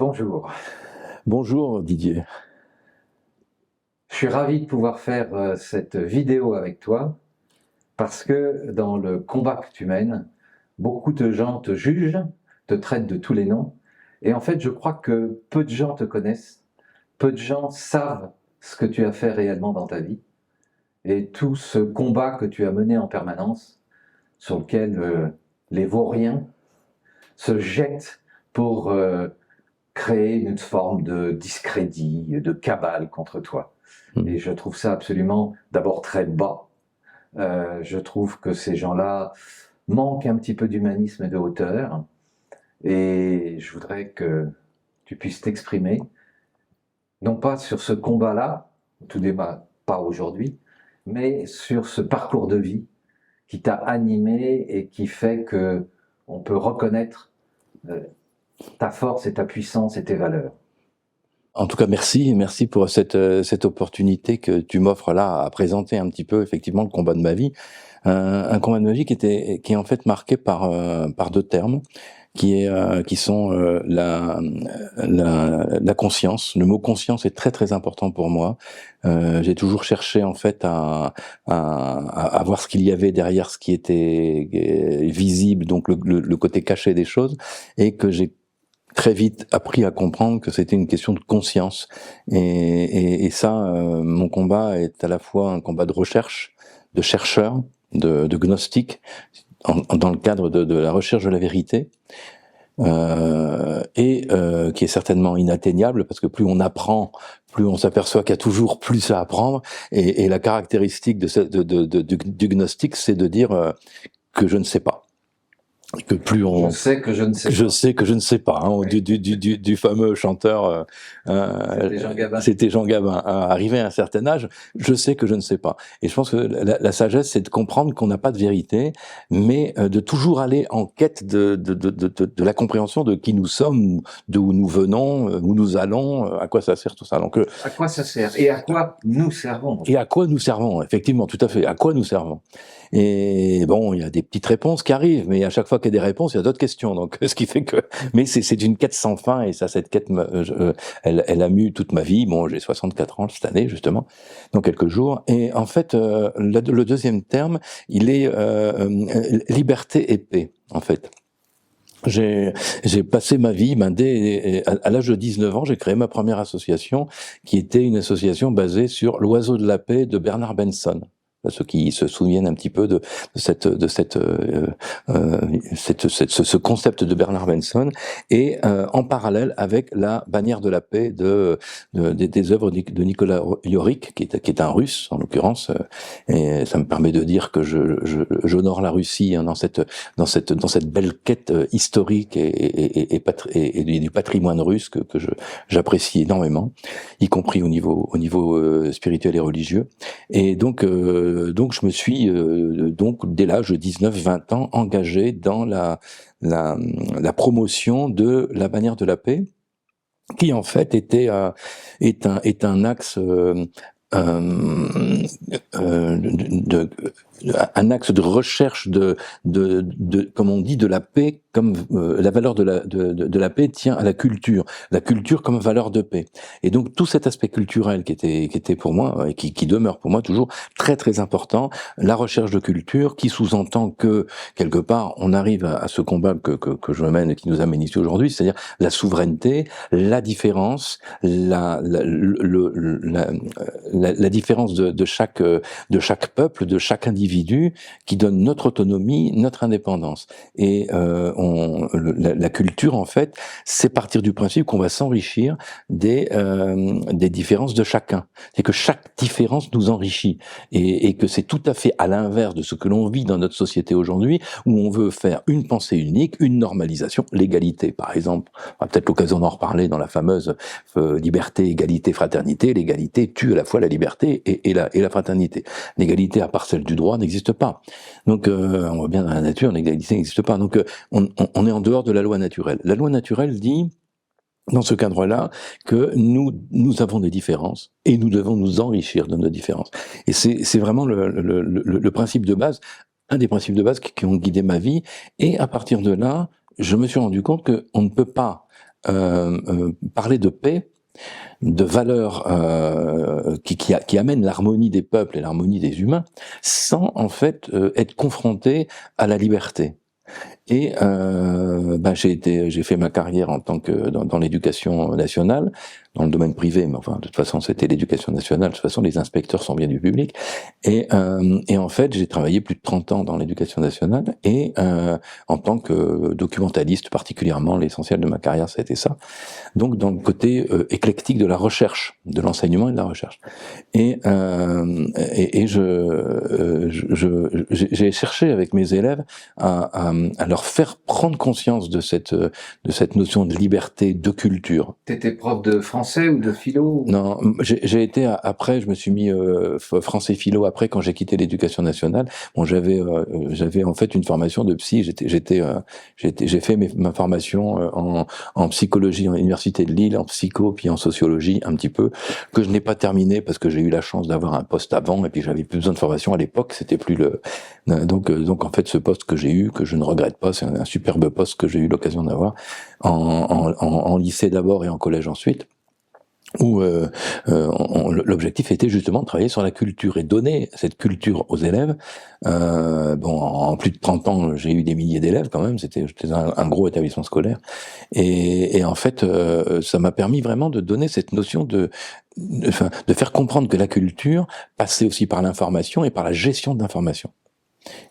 Bonjour. Bonjour Didier. Je suis ravi de pouvoir faire cette vidéo avec toi parce que dans le combat que tu mènes, beaucoup de gens te jugent, te traitent de tous les noms et en fait je crois que peu de gens te connaissent, peu de gens savent ce que tu as fait réellement dans ta vie et tout ce combat que tu as mené en permanence sur lequel les vauriens se jettent pour créer une forme de discrédit, de cabale contre toi. Et je trouve ça absolument, d'abord très bas. Je trouve que ces gens-là manquent un petit peu d'humanisme et de hauteur. Et je voudrais que tu puisses t'exprimer, non pas sur ce combat-là, tout débat pas aujourd'hui, mais sur ce parcours de vie qui t'a animé et qui fait que on peut reconnaître ta force et ta puissance et tes valeurs. En tout cas, merci pour cette opportunité que tu m'offres là à présenter un petit peu effectivement le combat de ma vie. Un combat de ma vie qui est en fait marqué par deux termes qui sont la conscience. Le mot conscience est très très important pour moi. J'ai toujours cherché en fait à voir ce qu'il y avait derrière ce qui était visible, donc le côté caché des choses, et que j'ai très vite appris à comprendre que c'était une question de conscience. Et ça, mon combat est à la fois un combat de recherche, de chercheur, de gnostique, dans le cadre de la recherche de la vérité, qui est certainement inatteignable, parce que plus on apprend, plus on s'aperçoit qu'il y a toujours plus à apprendre. Et la caractéristique du gnostique, c'est de dire que je ne sais pas. Que plus on... Je sais que je ne sais je pas. sais que je ne sais pas, hein, Oui. du fameux chanteur, C'était Jean Gabin. c'était Jean Gabin. Arrivé à un certain âge, je sais que je ne sais pas. Et je pense que la sagesse, c'est de comprendre qu'on n'a pas de vérité, mais de toujours aller en quête de la compréhension de qui nous sommes, d'où nous venons, où nous allons, à quoi ça sert tout ça. Donc, à quoi ça sert et à quoi nous servons. et à quoi nous servons, effectivement, tout à fait, à quoi nous servons. Et bon, il y a des petites réponses qui arrivent, mais à chaque fois qu'il y a des réponses, il y a d'autres questions. Donc, ce qui fait que, mais c'est une quête sans fin, et ça, cette quête, elle a mû toute ma vie. Bon, j'ai 64 ans cette année, justement, dans quelques jours. Et en fait, le deuxième terme, il est liberté et paix, en fait. J'ai passé ma vie, à l'âge de 19 ans, j'ai créé ma première association, qui était une association basée sur l'oiseau de la paix de Bernard Benson. Ceux qui se souviennent un petit peu de ce concept de Bernard Benson, et en parallèle avec la bannière de la paix des œuvres de Nicolas Yorik, qui est un Russe en l'occurrence, et ça me permet de dire que j'honore la Russie, hein, dans cette belle quête historique et du patrimoine russe que j'apprécie énormément, y compris au niveau spirituel et religieux. Et donc je me suis donc dès l'âge de 19-20 ans engagé dans la promotion de la bannière de la paix, qui en fait est un axe un axe de recherche comme on dit, de la paix, comme la valeur de la paix tient à la culture comme valeur de paix. Et donc tout cet aspect culturel qui était pour moi, et qui demeure pour moi toujours très très important, la recherche de culture, qui sous-entend que quelque part on arrive à ce combat que je mène et qui nous amène ici aujourd'hui, c'est-à-dire la souveraineté, la différence, la différence de chaque peuple, de chaque individu, qui donne notre autonomie, notre indépendance. Et la culture, en fait, c'est partir du principe qu'on va s'enrichir des différences de chacun. C'est que chaque différence nous enrichit, et que c'est tout à fait à l'inverse de ce que l'on vit dans notre société aujourd'hui, où on veut faire une pensée unique, une normalisation, l'égalité, par exemple. On a peut-être l'occasion d'en reparler dans la fameuse liberté, égalité, fraternité. L'égalité tue à la fois la liberté et la fraternité. L'égalité, à part celle du droit, n'existe pas. Donc, on voit bien dans la nature, l'égalité n'existe pas. Donc, on est en dehors de la loi naturelle. La loi naturelle dit, dans ce cadre-là, que nous avons des différences et nous devons nous enrichir de nos différences. Et c'est vraiment le principe de base, un des principes de base qui ont guidé ma vie. Et à partir de là, je me suis rendu compte qu'on ne peut pas parler de paix, de valeurs qui amènent l'harmonie des peuples et l'harmonie des humains, sans en fait être confronté à la liberté. Et j'ai fait ma carrière en tant que dans l'éducation nationale, dans le domaine privé, mais enfin de toute façon c'était l'éducation nationale. De toute façon les inspecteurs sont bien du public. Et en fait j'ai travaillé plus de 30 ans dans l'éducation nationale et en tant que documentaliste particulièrement, l'essentiel de ma carrière ça a été ça. Donc dans le côté éclectique de la recherche, de l'enseignement et de la recherche. J'ai cherché avec mes élèves à leur faire prendre conscience de cette notion de liberté, de culture. T'étais prof de français ou de philo? Non, j'ai été après, je me suis mis français philo après quand j'ai quitté l'éducation nationale. Bon, j'avais en fait une formation de psy. J'ai fait ma formation en psychologie à l'université de Lille, en psycho puis en sociologie un petit peu, que je n'ai pas terminé parce que j'ai eu la chance d'avoir un poste avant et puis j'avais plus besoin de formation à l'époque. C'était plus le donc en fait ce poste que j'ai eu, que je ne regrette pas, c'est un superbe poste que j'ai eu l'occasion d'avoir en lycée d'abord et en collège ensuite, où l'objectif était justement de travailler sur la culture et donner cette culture aux élèves. En plus de 30 ans, j'ai eu des milliers d'élèves quand même, c'était un gros établissement scolaire. Et en fait, ça m'a permis vraiment de donner cette notion de faire comprendre que la culture passait aussi par l'information et par la gestion de l'information.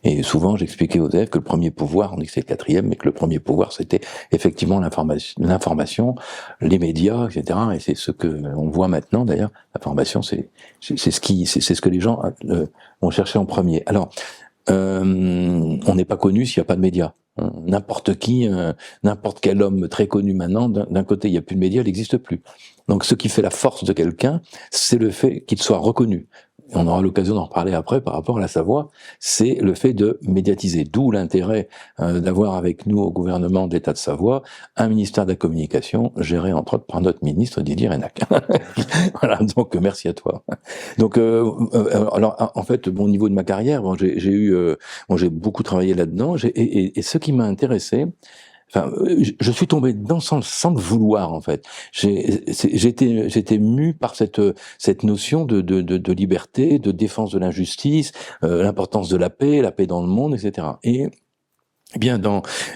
Et souvent, j'expliquais aux élèves que le premier pouvoir, on dit que c'est le quatrième, mais que le premier pouvoir, c'était effectivement l'information, les médias, etc. Et c'est ce que on voit maintenant, d'ailleurs. L'information, c'est ce que les gens vont chercher en premier. Alors, on n'est pas connu s'il n'y a pas de médias. N'importe qui, n'importe quel homme très connu maintenant, d'un côté, il n'y a plus de médias, il n'existe plus. Donc, ce qui fait la force de quelqu'un, c'est le fait qu'il soit reconnu. On aura l'occasion d'en reparler après par rapport à la Savoie, c'est le fait de médiatiser. D'où l'intérêt d'avoir avec nous au gouvernement de l'État de Savoie un ministère de la communication géré entre autres par notre ministre Didier Reynac. Voilà, donc merci à toi. Donc alors en fait, au niveau de ma carrière, j'ai beaucoup travaillé là-dedans et ce qui m'a intéressé. Enfin, je suis tombé dedans sans le vouloir en fait. J'étais mu par cette notion de liberté, de défense de l'injustice, l'importance de la paix dans le monde, etc. Et eh bien,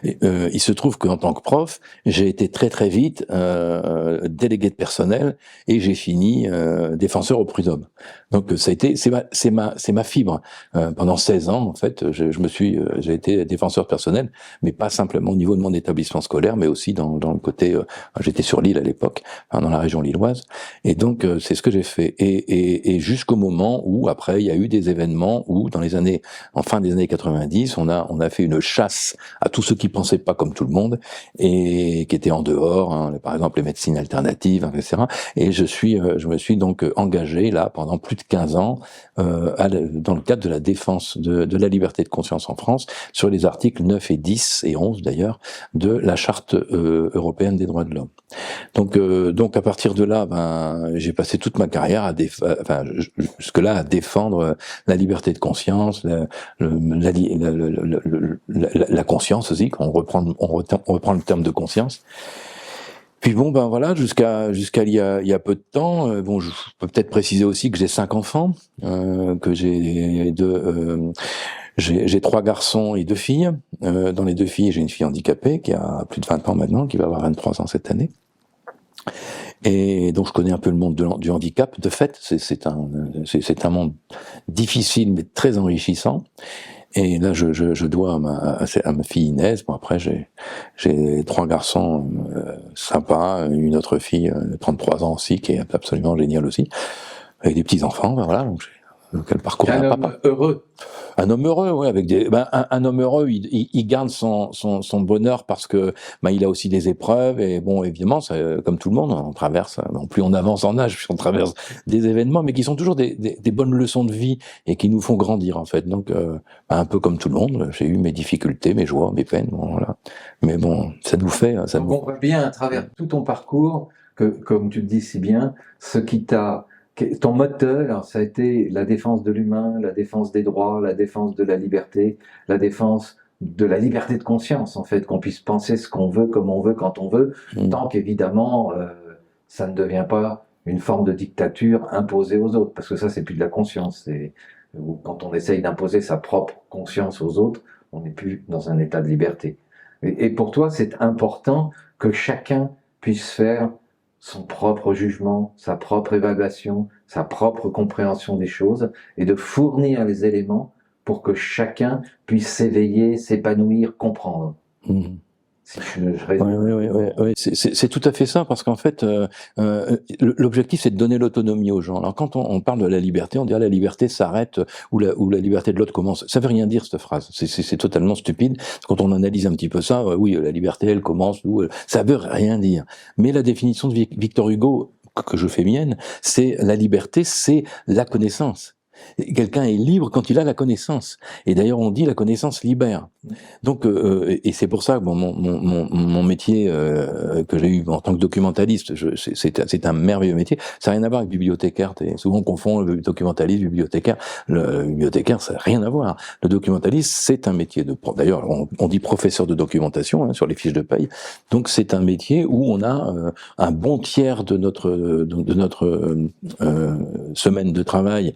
il se trouve qu'en tant que prof, j'ai été très très vite délégué de personnel et j'ai fini défenseur au prud'homme. Donc c'est ma fibre. Pendant 16 ans, en fait, j'ai été défenseur personnel, mais pas simplement au niveau de mon établissement scolaire, mais aussi dans le côté. J'étais sur l'île à l'époque, dans la région lilloise, et donc c'est ce que j'ai fait. Et jusqu'au moment où après il y a eu des événements où en fin des années 90, on a fait une chasse à tous ceux qui pensaient pas comme tout le monde et qui étaient en dehors, par exemple les médecines alternatives, etc. Et je me suis donc engagé là pendant plus de 15 ans dans le cadre de la défense de la liberté de conscience en France sur les articles 9 et 10 et 11 d'ailleurs de la Charte européenne des droits de l'homme. Donc à partir de là, j'ai passé toute ma carrière jusque-là à défendre la liberté de conscience, la conscience aussi, quand on reprend le terme de conscience. Puis bon, voilà, jusqu'à il y a peu de temps, je peux peut-être préciser aussi que j'ai 5 enfants, que j'ai 3 garçons et 2 filles. Dans les 2 filles, j'ai une fille handicapée qui a plus de 20 ans maintenant, qui va avoir 23 ans cette année. Et donc je connais un peu le monde du handicap. De fait, c'est un monde difficile mais très enrichissant. Et là, je dois à ma fille Inès. Bon, après, j'ai 3 garçons sympas, une autre fille, 33 ans aussi, qui est absolument géniale aussi, avec des petits enfants. Voilà, donc quel parcours d'un papa. Heureux. Un homme heureux, ouais, avec un homme heureux, il garde son bonheur parce que il a aussi des épreuves et bon, évidemment, comme tout le monde, on traverse. Plus on avance en âge, plus on traverse des événements, mais qui sont toujours des bonnes leçons de vie et qui nous font grandir en fait. Donc, un peu comme tout le monde, j'ai eu mes difficultés, mes joies, mes peines, bon, voilà. Mais bon, ça nous fait. Donc on voit bien à travers tout ton parcours que, comme tu le dis si bien, ton moteur, ça a été la défense de l'humain, la défense des droits, la défense de la liberté, la défense de la liberté de conscience, en fait, qu'on puisse penser ce qu'on veut, comme on veut, quand on veut, tant qu'évidemment, ça ne devient pas une forme de dictature imposée aux autres, parce que ça, c'est plus de la conscience. Quand on essaye d'imposer sa propre conscience aux autres, on n'est plus dans un état de liberté. Et pour toi, c'est important que chacun puisse faire son propre jugement, sa propre évaluation, sa propre compréhension des choses, et de fournir les éléments pour que chacun puisse s'éveiller, s'épanouir, comprendre. Si je résume. Oui, c'est tout à fait ça, parce qu'en fait, l'objectif, c'est de donner l'autonomie aux gens. Alors, quand on parle de la liberté, on dirait la liberté s'arrête où la liberté de l'autre commence. Ça veut rien dire, cette phrase. C'est totalement stupide. Quand on analyse un petit peu ça, oui, la liberté, elle commence où ça veut rien dire. Mais la définition de Victor Hugo, que je fais mienne, c'est la liberté, c'est la connaissance. Quelqu'un est libre quand il a la connaissance. Et d'ailleurs, on dit la connaissance libère. Donc, et c'est pour ça que mon métier que j'ai eu en tant que documentaliste, c'est un merveilleux métier. Ça n'a rien à voir avec bibliothécaire. Souvent, on confond le documentaliste, bibliothécaire. Le bibliothécaire, ça n'a rien à voir. Le documentaliste, c'est un métier de... D'ailleurs, on dit professeur de documentation sur les fiches de paye. Donc, c'est un métier où on a un bon tiers de notre semaine de travail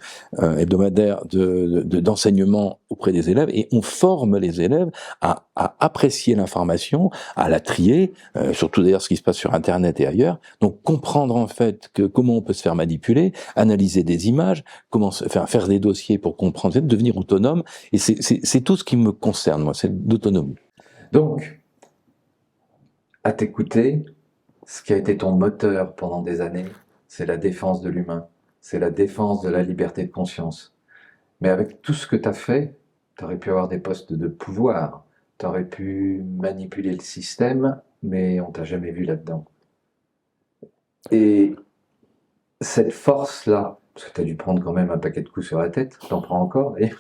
hebdomadaire d'enseignement auprès des élèves, et on forme les élèves à apprécier l'information, à la trier, surtout d'ailleurs ce qui se passe sur Internet et ailleurs. Donc comprendre en fait que comment on peut se faire manipuler, analyser des images, comment faire des dossiers pour comprendre, devenir autonome. Et c'est tout ce qui me concerne, moi, c'est l'autonomie. Donc, à t'écouter, ce qui a été ton moteur pendant des années, c'est la défense de l'humain, c'est la défense de la liberté de conscience. Mais avec tout ce que tu as fait, tu aurais pu avoir des postes de pouvoir, tu aurais pu manipuler le système, mais on t'a jamais vu là-dedans. Et cette force-là, parce que tu as dû prendre quand même un paquet de coups sur la tête, t'en prends encore, et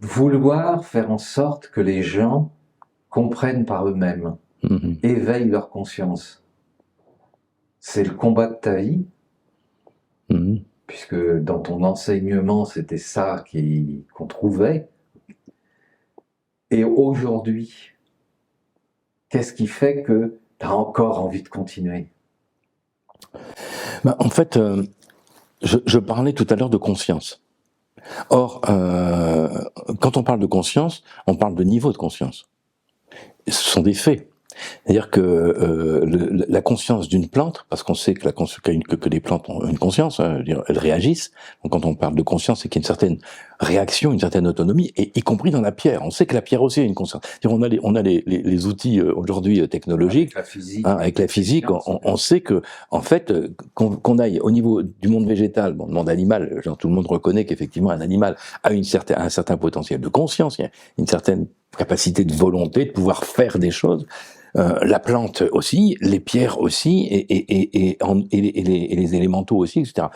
vouloir faire en sorte que les gens comprennent par eux-mêmes, éveillent leur conscience. C'est le combat de ta vie, puisque dans ton enseignement, c'était ça qu'on trouvait. Et aujourd'hui, qu'est-ce qui fait que tu as encore envie de continuer? En fait, je parlais tout à l'heure de conscience. Or, quand on parle de conscience, on parle de niveau de conscience. Ce sont des faits. C'est-à-dire que la conscience d'une plante, parce qu'on sait que les plantes ont une conscience, elles réagissent. Donc quand on parle de conscience, c'est qu'il y a une certaine réaction, une certaine autonomie, et y compris dans la pierre. On sait que la pierre aussi a une conscience. On a les outils aujourd'hui technologiques. Avec la physique, on sait que, en fait, qu'on aille au niveau du monde végétal, bon, le monde animal, genre, tout le monde reconnaît qu'effectivement un animal a un certain potentiel de conscience, il y a une certaine capacité de volonté, de pouvoir faire des choses. La plante aussi, les pierres aussi, et les élémentaux aussi, etc.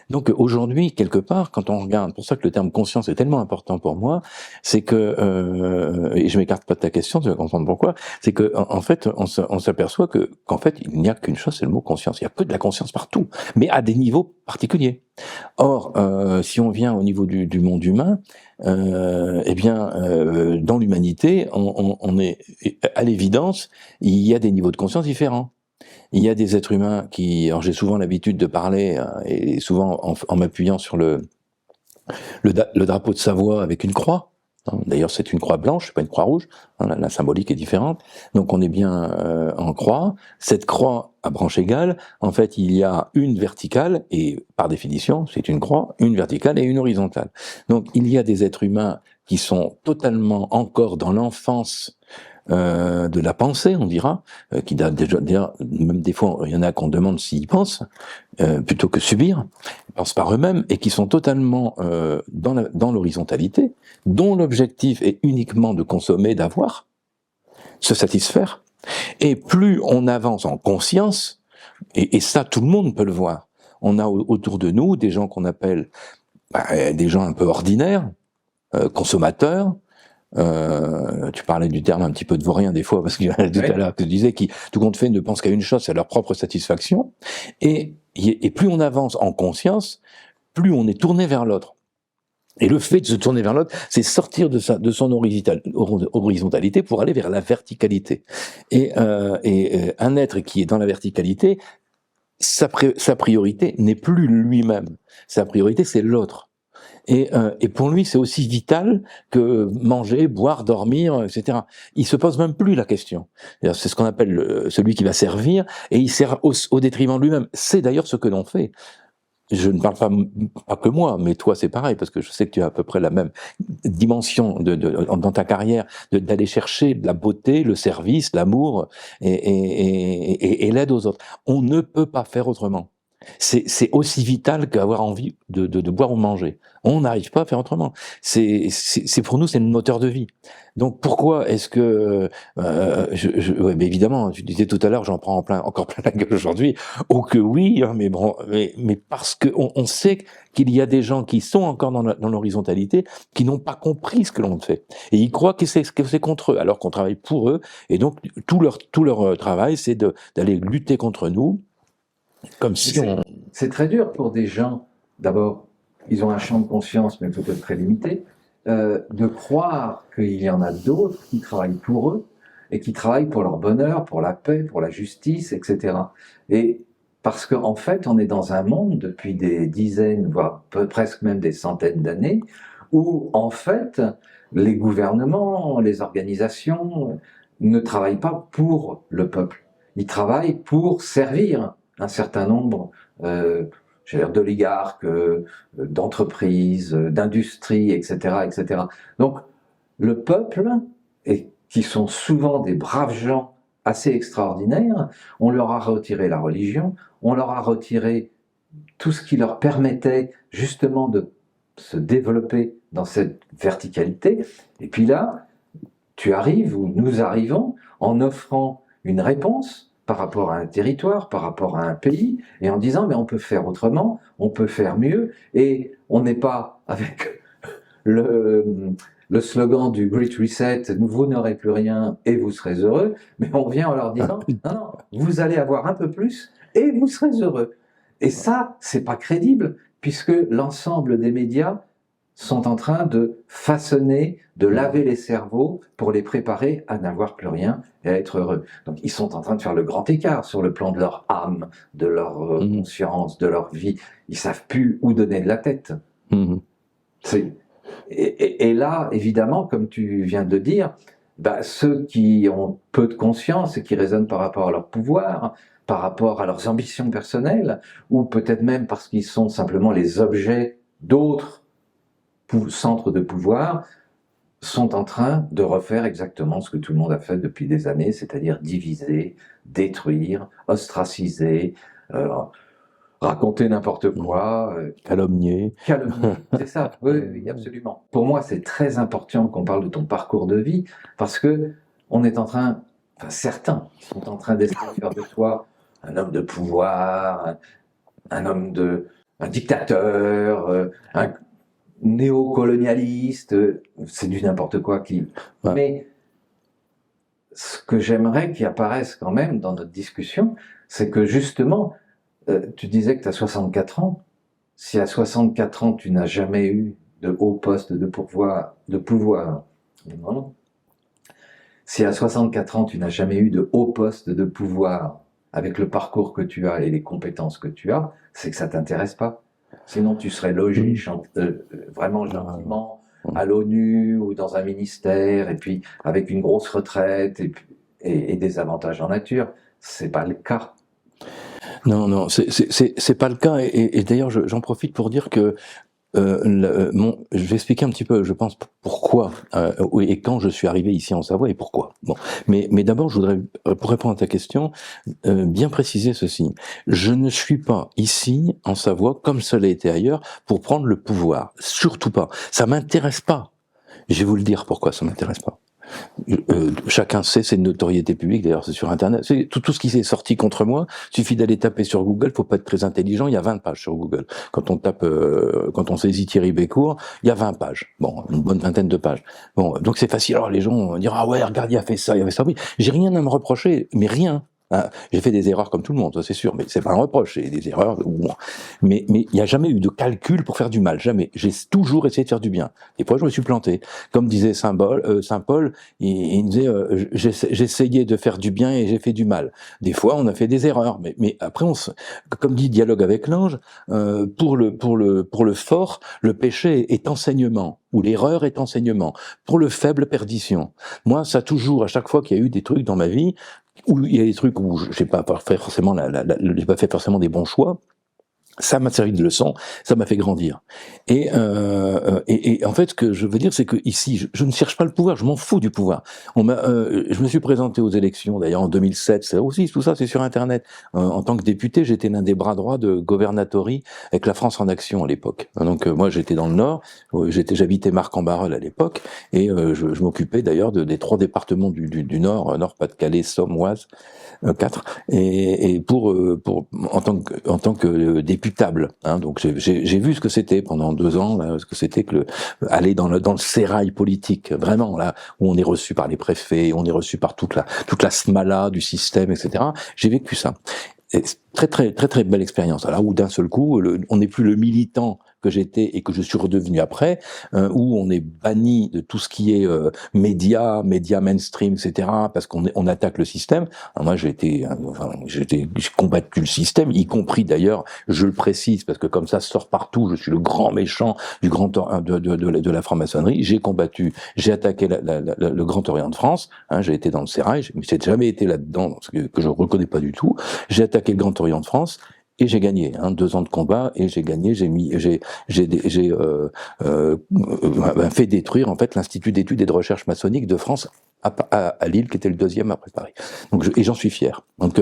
Donc aujourd'hui, quelque part, quand on regarde, pour ça que le terme conscience est tellement important pour moi, c'est que, et je m'écarte pas de ta question, tu vas comprendre pourquoi, c'est que en fait, on s'aperçoit qu'en fait, il n'y a qu'une chose, c'est le mot conscience. Il y a que de la conscience partout, mais à des niveaux particuliers. Or, si on vient au niveau du monde humain, eh bien, dans l'humanité, on est à l'évidence, il y a des niveaux de conscience différents. Il y a des êtres humains qui, alors j'ai souvent l'habitude de parler, et souvent en m'appuyant sur le drapeau de Savoie avec une croix. D'ailleurs, c'est une croix blanche, c'est pas une croix rouge. La symbolique est différente. Donc, on est bien en croix. Cette croix à branche égale, en fait, il y a une verticale, et par définition, c'est une croix, une verticale et une horizontale. Donc, il y a des êtres humains qui sont totalement encore dans l'enfance de la pensée, on dira, qui date déjà, même des fois, il y en a qu'on demande s'ils pensent, plutôt que subir, ils pensent par eux-mêmes, et qui sont totalement dans l'horizontalité, dont l'objectif est uniquement de consommer, d'avoir, se satisfaire. Et plus on avance en conscience, et ça, tout le monde peut le voir, on a autour de nous des gens qu'on appelle des gens un peu ordinaires, consommateurs. Tu parlais du terme un petit peu de vaurien des fois, parce que tout à l'heure que je disais qui tout compte fait ne pense qu'à une chose, c'est leur propre satisfaction. Et plus on avance en conscience, plus on est tourné vers l'autre. Et le fait de se tourner vers l'autre, c'est sortir de son horizontalité pour aller vers la verticalité. Et un être qui est dans la verticalité, sa priorité n'est plus lui-même. Sa priorité, c'est l'autre. Et pour lui, c'est aussi vital que manger, boire, dormir, etc. Il se pose même plus la question. C'est ce qu'on appelle celui qui va servir, et il sert au détriment de lui-même. C'est d'ailleurs ce que l'on fait. Je ne parle pas que moi, mais toi c'est pareil, parce que je sais que tu as à peu près la même dimension dans ta carrière, d'aller chercher la beauté, le service, l'amour et l'aide aux autres. On ne peut pas faire autrement. C'est aussi vital qu'avoir envie de boire ou manger. On n'arrive pas à faire autrement. C'est pour nous, c'est le moteur de vie. Donc pourquoi est-ce que ouais, mais évidemment, tu disais tout à l'heure, j'en prends encore plein la gueule aujourd'hui. Oh que oui, hein, mais bon, mais parce que on sait qu'il y a des gens qui sont encore dans l'horizontalité, qui n'ont pas compris ce que l'on fait, et ils croient que c'est contre eux, alors qu'on travaille pour eux, et donc tout leur travail, c'est d'aller lutter contre nous. Comme si c'est très dur pour des gens, d'abord, ils ont un champ de conscience, mais peut-être très limité, de croire qu'il y en a d'autres qui travaillent pour eux et qui travaillent pour leur bonheur, pour la paix, pour la justice, etc. Et parce qu'en fait, on est dans un monde depuis des dizaines, voire presque même des centaines d'années, où en fait, les gouvernements, les organisations ne travaillent pas pour le peuple. Ils travaillent pour servir un certain nombre d'oligarques, d'entreprises, d'industries, etc., etc. Donc, le peuple, et qui sont souvent des braves gens assez extraordinaires, on leur a retiré la religion, on leur a retiré tout ce qui leur permettait justement de se développer dans cette verticalité. Et puis là, tu arrives, ou nous arrivons, en offrant une réponse par rapport à un territoire, par rapport à un pays, et en disant mais on peut faire autrement, on peut faire mieux, et on n'est pas avec le slogan du Great Reset, vous n'aurez plus rien et vous serez heureux, mais on vient en leur disant non, non, vous allez avoir un peu plus et vous serez heureux. Et ça, c'est pas crédible, puisque l'ensemble des médias sont en train de façonner, de laver les cerveaux pour les préparer à n'avoir plus rien et à être heureux. Donc ils sont en train de faire le grand écart sur le plan de leur âme, de leur conscience, de leur vie. Ils savent plus où donner de la tête. Et là, évidemment, comme tu viens de le dire, ceux qui ont peu de conscience et qui raisonnent par rapport à leur pouvoir, par rapport à leurs ambitions personnelles, ou peut-être même parce qu'ils sont simplement les objets d'autres centres de pouvoir, sont en train de refaire exactement ce que tout le monde a fait depuis des années, c'est-à-dire diviser, détruire, ostraciser, raconter n'importe quoi. Calomnier. Calomnier, c'est ça, oui, absolument. Pour moi, c'est très important qu'on parle de ton parcours de vie, parce que on est en train, enfin certains sont en train d'essayer de faire de toi un homme de pouvoir, un dictateur, un néocolonialiste, c'est du n'importe quoi qui... Ouais. Mais ce que j'aimerais qu'il apparaisse quand même dans notre discussion, c'est que justement, tu disais que tu as 64 ans, si à 64 ans tu n'as jamais eu de haut poste de pouvoir, non. Si à 64 ans tu n'as jamais eu de haut poste de pouvoir avec le parcours que tu as et les compétences que tu as, c'est que ça t'intéresse pas. Sinon, tu serais logé vraiment gentiment à l'ONU ou dans un ministère, et puis avec une grosse retraite et des avantages en nature. C'est pas le cas. Non, c'est pas le cas. Et d'ailleurs, j'en profite pour dire que je vais expliquer un petit peu, je pense, pourquoi et quand je suis arrivé ici en Savoie et pourquoi. Bon, mais d'abord, je voudrais, pour répondre à ta question, bien préciser ceci. Je ne suis pas ici en Savoie comme ça l'a été ailleurs pour prendre le pouvoir. Surtout pas. Ça m'intéresse pas. Je vais vous le dire pourquoi ça m'intéresse pas. Chacun sait, c'est une notoriété publique, d'ailleurs c'est sur internet, c'est tout ce qui s'est sorti contre moi, suffit d'aller taper sur Google, faut pas être très intelligent, il y a 20 pages sur Google. Quand on tape, quand on saisit Thierry Bécourt, il y a 20 pages. Bon, une bonne vingtaine de pages. Bon, donc c'est facile, alors les gens vont dire, ah ouais, regarde, il a fait ça, oui. J'ai rien à me reprocher, mais rien. hein. J'ai fait des erreurs comme tout le monde, ça c'est sûr, mais c'est pas un reproche, c'est des erreurs. Mais il n'y a jamais eu de calcul pour faire du mal, jamais. J'ai toujours essayé de faire du bien. Des fois, je me suis planté. Comme disait Saint Paul, il disait j'essayais de faire du bien et j'ai fait du mal. Des fois, on a fait des erreurs, mais après, comme dit Dialogue avec l'ange, pour le fort, le péché est enseignement, ou l'erreur est enseignement. Pour le faible, perdition. Moi, ça toujours, à chaque fois qu'il y a eu des trucs dans ma vie, où il y a des trucs où j'ai pas fait forcément j'ai pas fait forcément des bons choix, ça m'a servi de leçon, ça m'a fait grandir. Et en fait, ce que je veux dire, c'est que ici, je ne cherche pas le pouvoir, je m'en fous du pouvoir. Je me suis présenté aux élections, d'ailleurs en 2007, c'est aussi tout ça, c'est sur Internet. En tant que député, j'étais l'un des bras droits de Gouvernatori avec la France en Action à l'époque. Donc moi, j'étais dans le Nord, j'habitais Marc-en-Barœul à l'époque, et je m'occupais d'ailleurs des 3 départements du Nord, Nord-Pas-de-Calais, Somme, Oise, 4, et en tant que députable, hein, donc j'ai vu ce que c'était pendant 2 ans, là, ce que c'était que aller dans le sérail politique, vraiment là où on est reçu par les préfets, on est reçu par toute la smala du système, etc. J'ai vécu ça. Et très belle expérience. Alors où d'un seul coup, on n'est plus le militant que j'étais et que je suis redevenu après, où on est banni de tout ce qui est médias mainstream, etc. parce qu'on attaque le système. Alors moi, j'ai combattu le système, y compris d'ailleurs, je le précise parce que comme ça sort partout, je suis le grand méchant de la franc-maçonnerie. J'ai attaqué le Grand Orient de France. Hein, j'ai été dans le sérail, mais j'ai jamais été là-dedans, que je reconnais pas du tout. J'ai attaqué le Grand Orient de France. Et j'ai gagné, 2 ans de combat, et j'ai gagné. J'ai fait détruire en fait l'Institut d'études et de recherche maçonnique de France à Lille, qui était le 2e après Paris. Donc et j'en suis fier. Donc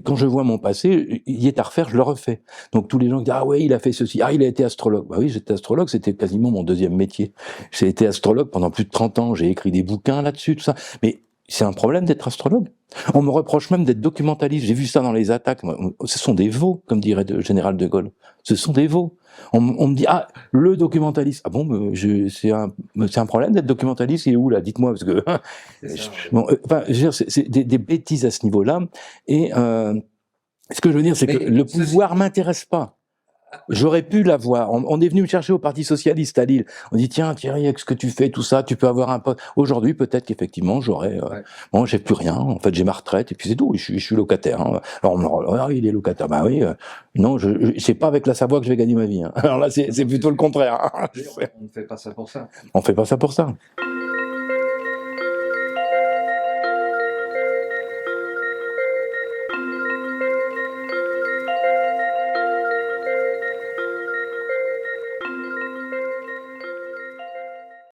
quand je vois mon passé, il est à refaire, je le refais. Donc tous les gens qui disent ah ouais, il a fait ceci, ah il a été astrologue. Bah oui, j'étais astrologue, c'était quasiment mon 2e métier. J'ai été astrologue pendant plus de 30 ans, j'ai écrit des bouquins là-dessus, tout ça. Mais c'est un problème d'être astrologue. On me reproche même d'être documentaliste. J'ai vu ça dans les attaques. Ce sont des veaux, comme dirait le général de Gaulle. Ce sont des veaux. On me dit ah le documentaliste. Ah bon, c'est un problème d'être documentaliste. Il est où là? Dites-moi parce que c'est des bêtises à ce niveau-là. Et ce que je veux dire, c'est que le pouvoir m'intéresse pas. J'aurais pu l'avoir. On est venu me chercher au Parti Socialiste à Lille. On dit tiens Thierry, avec ce que tu fais, tout ça, tu peux avoir un poste. Aujourd'hui, peut-être qu'effectivement, j'aurais. Bon, j'ai plus rien. En fait, j'ai ma retraite et puis c'est tout. Je suis locataire. Hein. Alors on me dit, il est locataire. Bah oui. Non, c'est pas avec la Savoie que je vais gagner ma vie. Hein. Alors là, c'est plutôt le contraire. Hein. On ne fait pas ça pour ça. On fait pas ça pour ça.